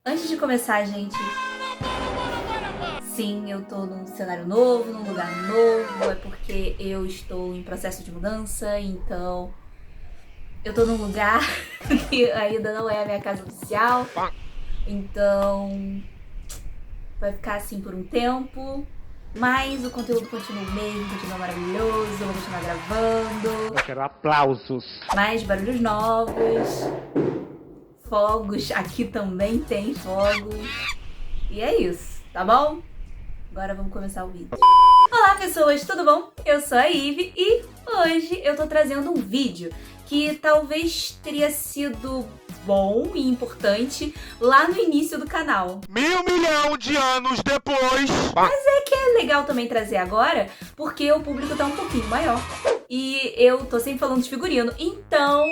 Antes de começar, gente, sim, eu tô num cenário novo, num lugar novo, é porque eu estou em processo de mudança, então eu tô num lugar que ainda não é a minha casa oficial, então vai ficar assim por um tempo, mas o conteúdo continua o mesmo, continua maravilhoso, eu vou continuar gravando, Eu quero aplausos. mais barulhos novos, fogos, aqui também tem fogos, e é isso, tá bom? Agora vamos começar o vídeo. Olá pessoas, tudo bom? Eu sou a Ive e hoje eu tô trazendo um vídeo que talvez teria sido bom e importante lá no início do canal. 1.000.000.000 de anos depois. É legal também trazer agora porque o público tá um pouquinho maior. E eu tô sempre falando de figurino, então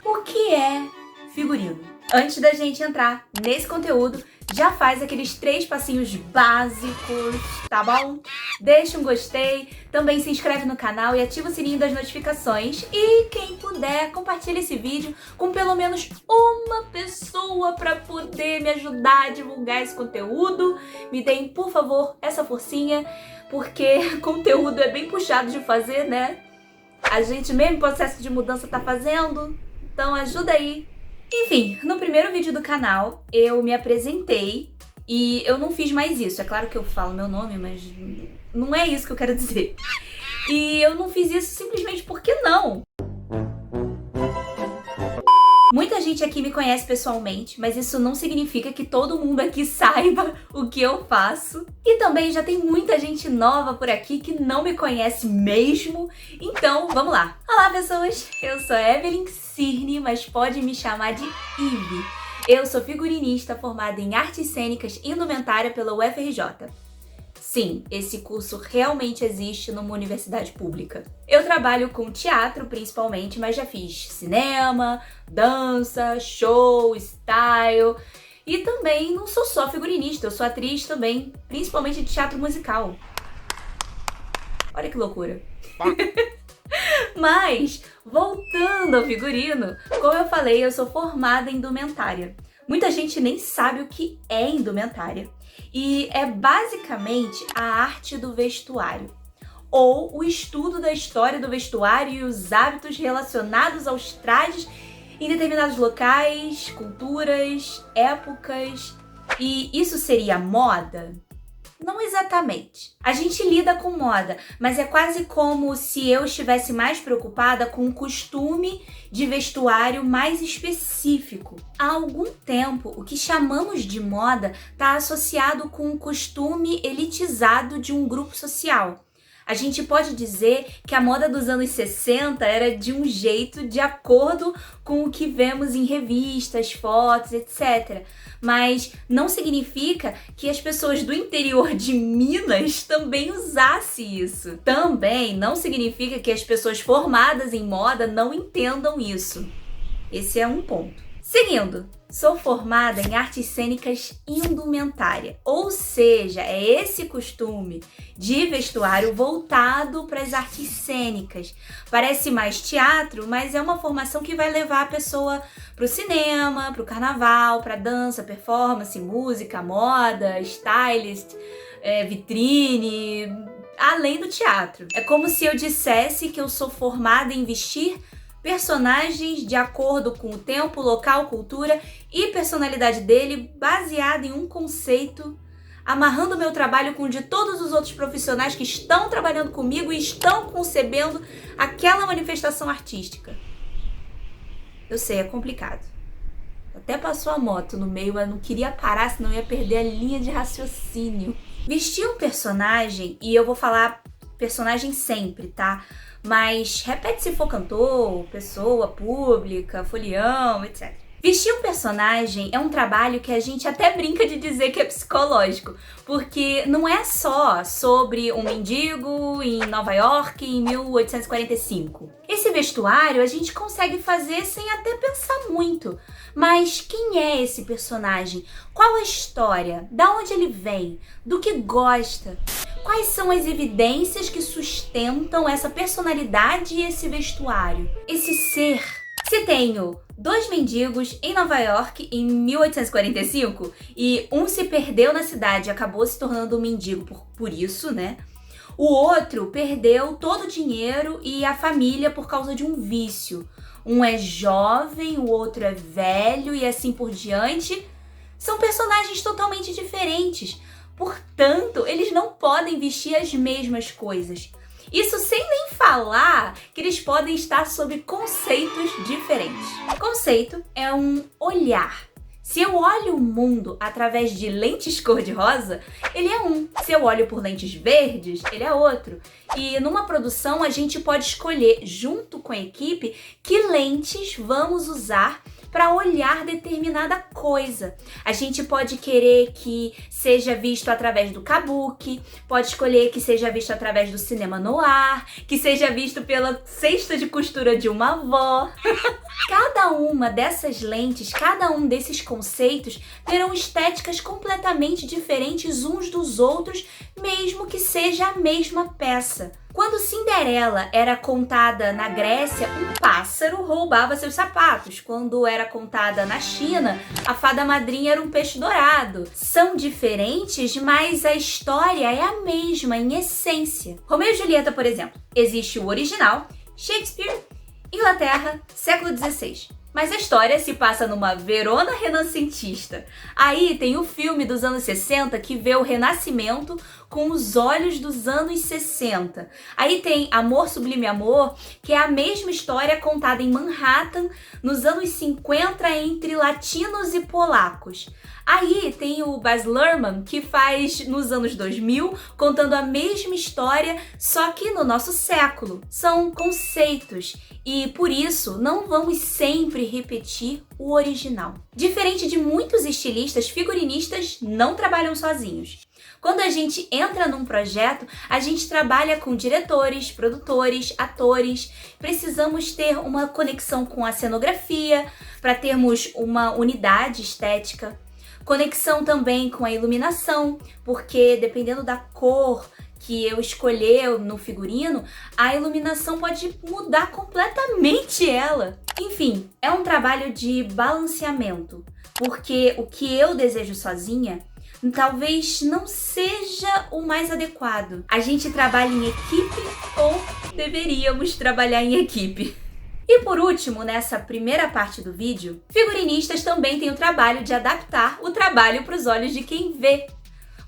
o que é figurino? Antes da gente entrar nesse conteúdo, já faz aqueles 3 passinhos básicos, tá bom? Deixa um gostei, também se inscreve no canal e ativa o sininho das notificações. E quem puder, compartilha esse vídeo com pelo menos uma pessoa para poder me ajudar a divulgar esse conteúdo. Me deem, por favor, essa forcinha, porque conteúdo é bem puxado de fazer, né? A gente mesmo em processo de mudança tá fazendo, então ajuda aí. Enfim, no primeiro vídeo do canal eu me apresentei e eu não fiz mais isso. É claro que eu falo meu nome, mas não é isso que eu quero dizer. E eu não fiz isso simplesmente porque não. Muita gente aqui me conhece pessoalmente, mas isso não significa que todo mundo aqui saiba o que eu faço. E também já tem muita gente nova por aqui que não me conhece mesmo. Então, vamos lá. Olá, pessoas! Eu sou Evelyn Cirne, mas pode me chamar de Ive. Eu sou figurinista formada em artes cênicas e indumentária pela UFRJ. Sim, esse curso realmente existe numa universidade pública. Eu trabalho com teatro principalmente, mas já fiz cinema, dança, show, style. E também não sou só figurinista, eu sou atriz também, principalmente de teatro musical. Olha que loucura. Mas, voltando ao figurino, como eu falei, eu sou formada em indumentária. Muita gente nem sabe o que é indumentária. E é basicamente a arte do vestuário, ou o estudo da história do vestuário e os hábitos relacionados aos trajes em determinados locais, culturas, épocas. E isso seria moda? Não exatamente. A gente lida com moda, mas é quase como se eu estivesse mais preocupada com o costume de vestuário mais específico. Há algum tempo, o que chamamos de moda está associado com o costume elitizado de um grupo social. A gente pode dizer que a moda dos anos 60 era de um jeito de acordo com o que vemos em revistas, fotos, etc. Mas não significa que as pessoas do interior de Minas também usassem isso. Também não significa que as pessoas formadas em moda não entendam isso. Esse é um ponto. Seguindo, sou formada em artes cênicas e indumentária, ou seja, é esse costume de vestuário voltado para as artes cênicas. Parece mais teatro, mas é uma formação que vai levar a pessoa para o cinema, para o carnaval, para dança, performance, música, moda, stylist, vitrine, além do teatro. É como se eu dissesse que eu sou formada em vestir personagens de acordo com o tempo, local, cultura e personalidade dele, baseado em um conceito, amarrando meu trabalho com o de todos os outros profissionais que estão trabalhando comigo e estão concebendo aquela manifestação artística. Eu sei, é complicado. Até passou a moto no meio, mas não queria parar, senão ia perder a linha de raciocínio. Vestir um personagem, e eu vou falar personagem sempre, tá? Mas repete se for cantor, pessoa pública, folião, etc. Vestir um personagem é um trabalho que a gente até brinca de dizer que é psicológico, porque não é só sobre um mendigo em Nova York em 1845. Esse vestuário a gente consegue fazer sem até pensar muito. Mas quem é esse personagem? Qual a história? Da onde ele vem? Do que gosta? Quais são as evidências que sustentam essa personalidade e esse vestuário? Esse ser Se tenho 2 mendigos em Nova York em 1845 e um se perdeu na cidade e acabou se tornando um mendigo por isso, né? O outro perdeu todo o dinheiro e a família por causa de um vício. Um é jovem, o outro é velho e assim por diante. São personagens totalmente diferentes. Portanto, eles não podem vestir as mesmas coisas. Isso sem nem falar que eles podem estar sob conceitos diferentes. Conceito é um olhar. Se eu olho o mundo através de lentes cor-de-rosa, ele é um. Se eu olho por lentes verdes, ele é outro. E numa produção a gente pode escolher, junto com a equipe, que lentes vamos usar para olhar determinada coisa. A gente pode querer que seja visto através do kabuki, pode escolher que seja visto através do cinema noir, que seja visto pela cesta de costura de uma avó. Cada uma dessas lentes, cada um desses conceitos terão estéticas completamente diferentes uns dos outros, mesmo que seja a mesma peça. Quando Cinderela era contada na Grécia, um pássaro roubava seus sapatos. Quando era contada na China, a fada madrinha era um peixe dourado. São diferentes, mas a história é a mesma em essência. Romeu e Julieta, por exemplo, existe o original, Shakespeare, Inglaterra, século XVI. Mas a história se passa numa Verona renascentista. Aí tem o filme dos anos 60 que vê o Renascimento com os olhos dos anos 60. Aí tem Amor Sublime Amor, que é a mesma história contada em Manhattan nos anos 50 entre latinos e polacos. Aí tem o Baz Luhrmann, que faz nos anos 2000, contando a mesma história, só que no nosso século. São conceitos e, por isso, não vamos sempre repetir o original. Diferente de muitos estilistas, figurinistas não trabalham sozinhos. Quando a gente entra num projeto, a gente trabalha com diretores, produtores, atores. Precisamos ter uma conexão com a cenografia para termos uma unidade estética. Conexão também com a iluminação, porque dependendo da cor que eu escolher no figurino, a iluminação pode mudar completamente ela. Enfim, é um trabalho de balanceamento, porque o que eu desejo sozinha talvez não seja o mais adequado. A gente trabalha em equipe ou deveríamos trabalhar em equipe. E por último, nessa primeira parte do vídeo, figurinistas também têm o trabalho de adaptar o trabalho para os olhos de quem vê.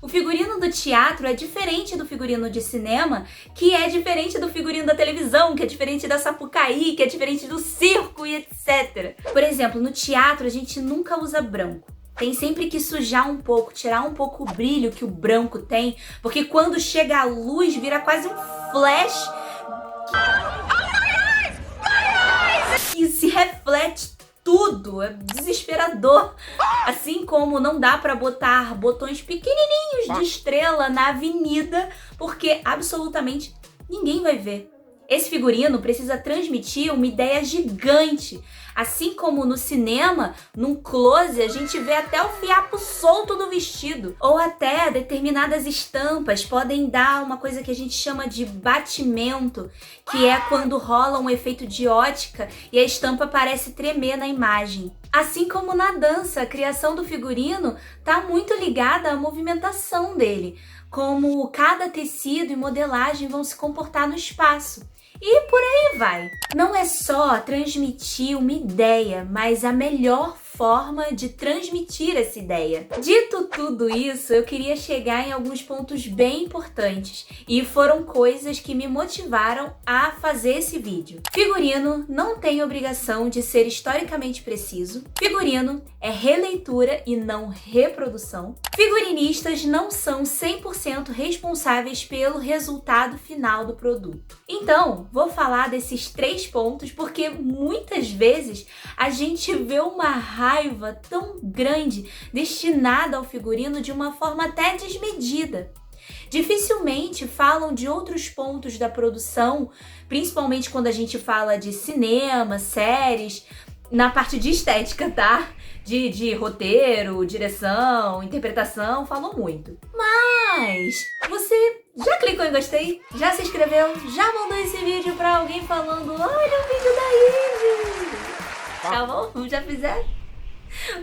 O figurino do teatro é diferente do figurino de cinema, que é diferente do figurino da televisão, que é diferente da Sapucaí, que é diferente do circo e etc. Por exemplo, no teatro a gente nunca usa branco. Tem sempre que sujar um pouco, tirar um pouco o brilho que o branco tem, porque quando chega a luz vira quase um flash e se reflete tudo, é desesperador. Assim como não dá pra botar botões pequenininhos de estrela na avenida, porque absolutamente ninguém vai ver. Esse figurino precisa transmitir uma ideia gigante. Assim como no cinema, num close, a gente vê até o fiapo solto do vestido. Ou até determinadas estampas podem dar uma coisa que a gente chama de batimento, que é quando rola um efeito de ótica e a estampa parece tremer na imagem. Assim como na dança, a criação do figurino está muito ligada à movimentação dele, como cada tecido e modelagem vão se comportar no espaço. E por aí vai. Não é só transmitir uma ideia, mas a melhor forma de transmitir essa ideia. Dito tudo isso, eu queria chegar em alguns pontos bem importantes e foram coisas que me motivaram a fazer esse vídeo. Figurino não tem obrigação de ser historicamente preciso. Figurino é releitura e não reprodução. Figurinistas não são 100% responsáveis pelo resultado final do produto. Então, vou falar desses 3 pontos porque muitas vezes a gente vê uma raiva tão grande destinada ao figurino de uma forma até desmedida. Dificilmente falam de outros pontos da produção, principalmente quando a gente fala de cinema, séries, na parte de estética, tá? De roteiro, direção, interpretação, falam muito. Mas você já clicou em gostei? Já se inscreveu? Já mandou esse vídeo pra alguém falando: olha o vídeo da Ivy? Tá bom? Já fizeram?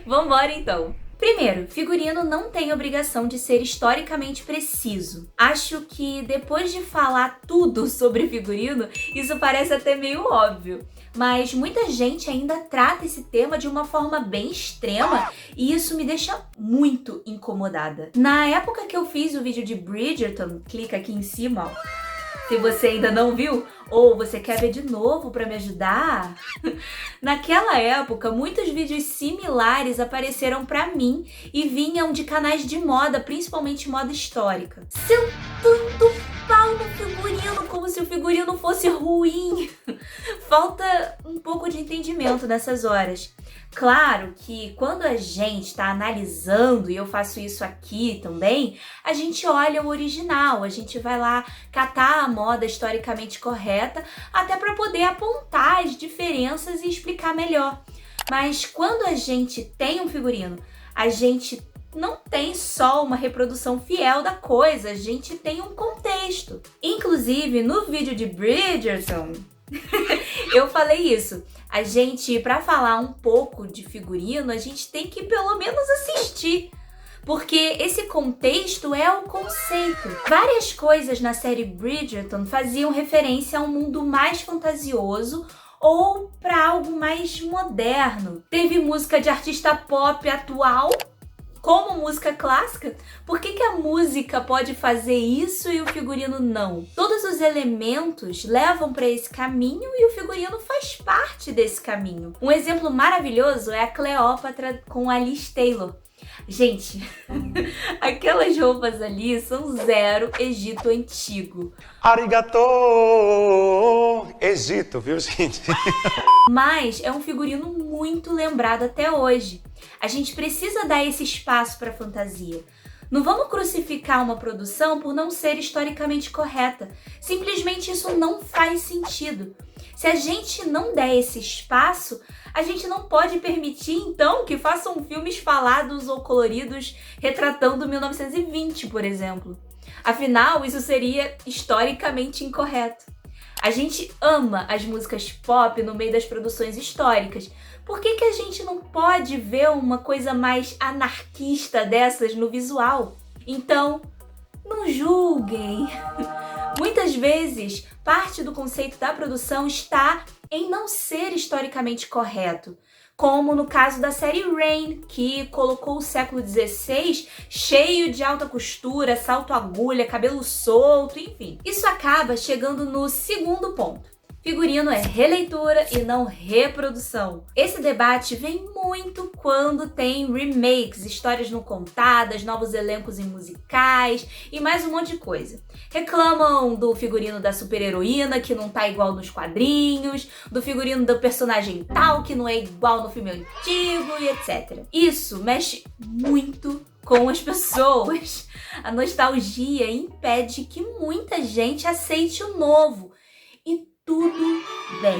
Vambora então. Primeiro, figurino não tem obrigação de ser historicamente preciso. Acho que depois de falar tudo sobre figurino, isso parece até meio óbvio. Mas muita gente ainda trata esse tema de uma forma bem extrema e isso me deixa muito incomodada. Na época que eu fiz o vídeo de Bridgerton, clica aqui em cima, ó. Se você ainda não viu, ou você quer ver de novo para me ajudar, naquela época muitos vídeos similares apareceram para mim e vinham de canais de moda, principalmente moda histórica. Sentando pau no figurino, como se o figurino fosse ruim. Falta um pouco de entendimento nessas horas. Claro que quando a gente está analisando, e eu faço isso aqui também, a gente olha o original, a gente vai lá catar a moda historicamente correta, até para poder apontar as diferenças e explicar melhor. Mas quando a gente tem um figurino, a gente não tem só uma reprodução fiel da coisa, a gente tem um contexto. Inclusive, no vídeo de Bridgerton, eu falei isso. A gente, para falar um pouco de figurino, a gente tem que pelo menos assistir. Porque esse contexto é o conceito. Várias coisas na série Bridgerton faziam referência a um mundo mais fantasioso ou para algo mais moderno. Teve música de artista pop atual como música clássica. Por que a música pode fazer isso e o figurino não? Todos os elementos levam para esse caminho e o figurino faz parte desse caminho. Um exemplo maravilhoso é a Cleópatra com a Liz Taylor. Gente, aquelas roupas ali são zero Egito antigo. Arigato! Egito, viu, gente? Mas é um figurino muito lembrado até hoje. A gente precisa dar esse espaço para a fantasia. Não vamos crucificar uma produção por não ser historicamente correta. Simplesmente isso não faz sentido. Se a gente não der esse espaço, a gente não pode permitir, então, que façam filmes falados ou coloridos retratando 1920, por exemplo. Afinal, isso seria historicamente incorreto. A gente ama as músicas pop no meio das produções históricas. Por que a gente não pode ver uma coisa mais anarquista dessas no visual? Então, não julguem. Muitas vezes, parte do conceito da produção está em não ser historicamente correto. Como no caso da série Reign, que colocou o século XVI cheio de alta costura, salto-agulha, cabelo solto, enfim. Isso acaba chegando no segundo ponto. Figurino é releitura e não reprodução. Esse debate vem muito quando tem remakes, histórias não contadas, novos elencos em musicais e mais um monte de coisa. Reclamam do figurino da super-heroína que não tá igual nos quadrinhos, do figurino do personagem tal que não é igual no filme antigo e etc. Isso mexe muito com as pessoas. A nostalgia impede que muita gente aceite o novo. E tudo bem.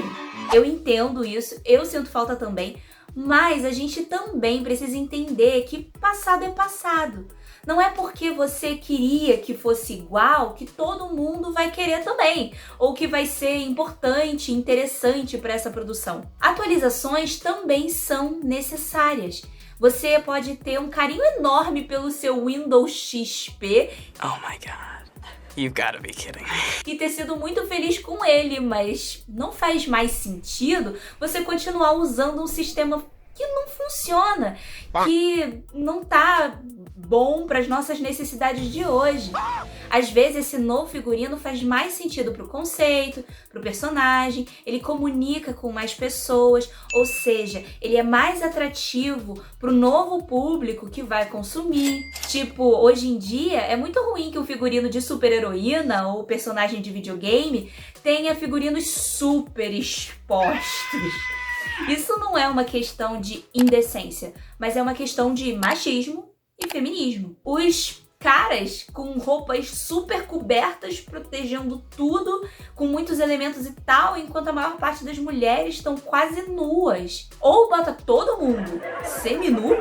Eu entendo isso, eu sinto falta também, mas a gente também precisa entender que passado é passado. Não é porque você queria que fosse igual que todo mundo vai querer também, ou que vai ser importante, interessante para essa produção. Atualizações também são necessárias. Você pode ter um carinho enorme pelo seu Windows XP. Oh my God. You gotta be kidding. E ter sido muito feliz com ele, mas não faz mais sentido você continuar usando um sistema que não funciona, que não tá bom para as nossas necessidades de hoje. Às vezes esse novo figurino faz mais sentido pro conceito, pro personagem, ele comunica com mais pessoas, ou seja, ele é mais atrativo pro novo público que vai consumir. Tipo, hoje em dia é muito ruim que o figurino de super-heroína ou personagem de videogame tenha figurinos super expostos. Isso não é uma questão de indecência, mas é uma questão de machismo e feminismo. Os caras com roupas super cobertas, protegendo tudo, com muitos elementos e tal, enquanto a maior parte das mulheres estão quase nuas. Ou bota todo mundo semi-nu,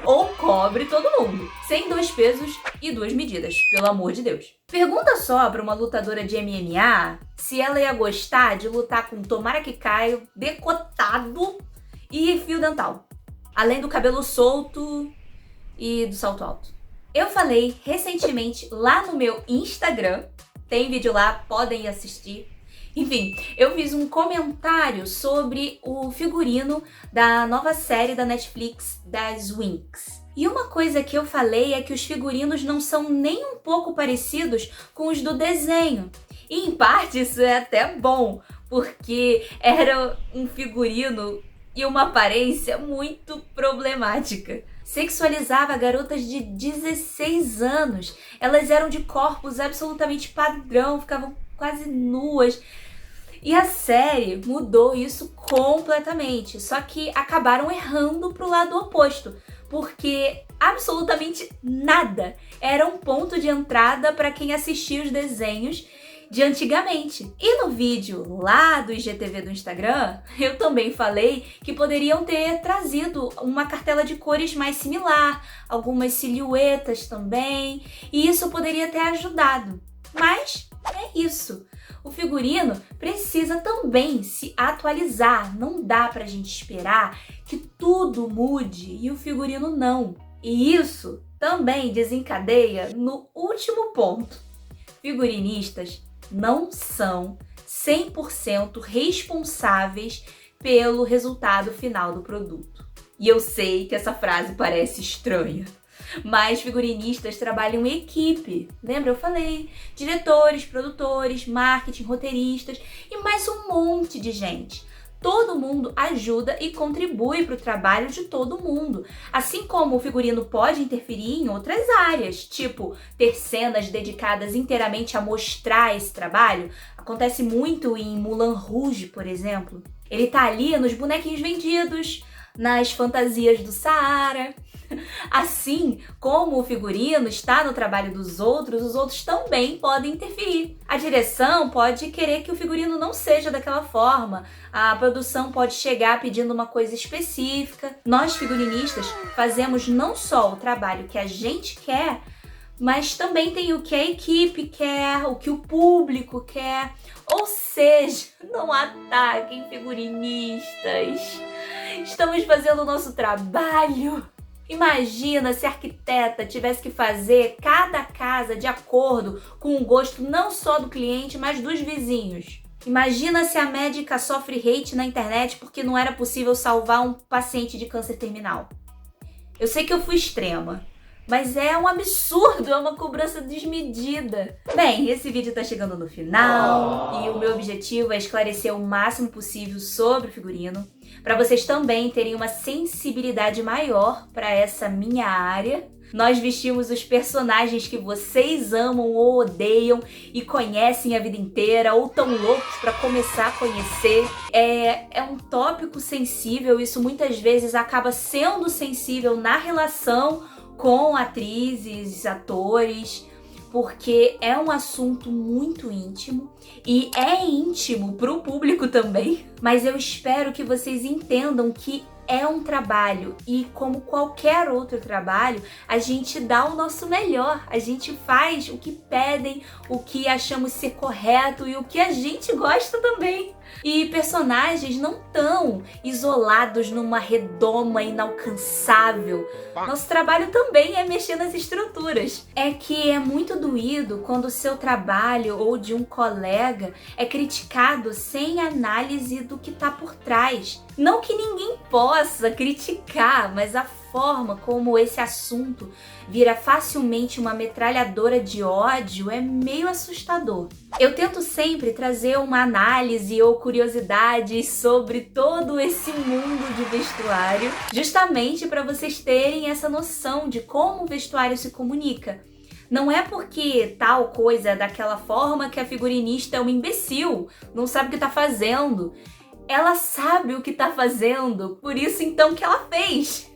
ou cobre todo mundo. Sem 2 pesos e 2 medidas, pelo amor de Deus. Pergunta só pra uma lutadora de MMA se ela ia gostar de lutar com Tomara que Caio decotado e fio dental, além do cabelo solto e do salto alto. Eu falei recentemente lá no meu Instagram, tem vídeo lá, podem assistir. Enfim, eu fiz um comentário sobre o figurino da nova série da Netflix, das Winx. E uma coisa que eu falei é que os figurinos não são nem um pouco parecidos com os do desenho. E em parte isso é até bom, porque era um figurino e uma aparência muito problemática. Sexualizava garotas de 16 anos. Elas eram de corpos absolutamente padrão, ficavam quase nuas. E a série mudou isso completamente, só que acabaram errando pro lado oposto, porque absolutamente nada era um ponto de entrada para quem assistia os desenhos de antigamente. E no vídeo lá do IGTV do Instagram, eu também falei que poderiam ter trazido uma cartela de cores mais similar, algumas silhuetas também, e isso poderia ter ajudado. Mas é isso. O figurino precisa também se atualizar. Não dá pra gente esperar que tudo mude e o figurino não. E isso também desencadeia no último ponto. Figurinistas não são 100% responsáveis pelo resultado final do produto. E eu sei que essa frase parece estranha, mas figurinistas trabalham em equipe. Lembra? Eu falei. Diretores, produtores, marketing, roteiristas e mais um monte de gente. Todo mundo ajuda e contribui para o trabalho de todo mundo. Assim como o figurino pode interferir em outras áreas, tipo ter cenas dedicadas inteiramente a mostrar esse trabalho. Acontece muito em Moulin Rouge, por exemplo. Ele tá ali nos bonequinhos vendidos, nas fantasias do Saara. Assim como o figurino está no trabalho dos outros, os outros também podem interferir. A direção pode querer que o figurino não seja daquela forma, a produção pode chegar pedindo uma coisa específica. Nós, figurinistas, fazemos não só o trabalho que a gente quer, mas também tem o que a equipe quer, o que o público quer. Ou seja, não ataquem figurinistas. Estamos fazendo o nosso trabalho. Imagina se a arquiteta tivesse que fazer cada casa de acordo com o gosto não só do cliente, mas dos vizinhos. Imagina se a médica sofre hate na internet porque não era possível salvar um paciente de câncer terminal. Eu sei que eu fui extrema, mas é um absurdo, é uma cobrança desmedida. Bem, esse vídeo tá chegando no final e o meu objetivo é esclarecer o máximo possível sobre o figurino, para vocês também terem uma sensibilidade maior para essa minha área. Nós vestimos os personagens que vocês amam ou odeiam e conhecem a vida inteira ou tão loucos para começar a conhecer. É um tópico sensível, isso muitas vezes acaba sendo sensível na relação com atrizes, atores, porque é um assunto muito íntimo e é íntimo para o público também, mas eu espero que vocês entendam que é um trabalho e, como qualquer outro trabalho, a gente dá o nosso melhor, a gente faz o que pedem, o que achamos ser correto e o que a gente gosta também. E personagens não estão isolados numa redoma inalcançável. Nosso trabalho também é mexer nas estruturas. É que é muito doído quando o seu trabalho ou de um colega é criticado sem análise do que está por trás. Não que ninguém possa criticar, mas a forma como esse assunto vira facilmente uma metralhadora de ódio é meio assustador. Eu tento sempre trazer uma análise ou curiosidades sobre todo esse mundo de vestuário, justamente para vocês terem essa noção de como o vestuário se comunica. Não é porque tal coisa é daquela forma que a figurinista é uma imbecil, não sabe o que está fazendo. Ela sabe o que tá fazendo, por isso então que ela fez.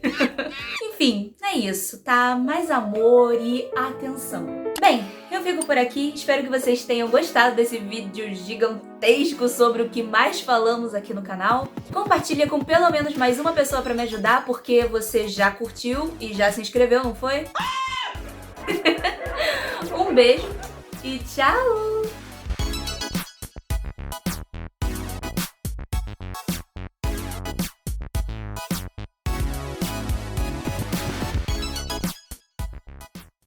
Enfim, é isso, tá? Mais amor e atenção. Bem, eu fico por aqui, espero que vocês tenham gostado desse vídeo gigantesco sobre o que mais falamos aqui no canal. Compartilha com pelo menos mais uma pessoa pra me ajudar, porque você já curtiu e já se inscreveu, não foi? Um beijo e tchau!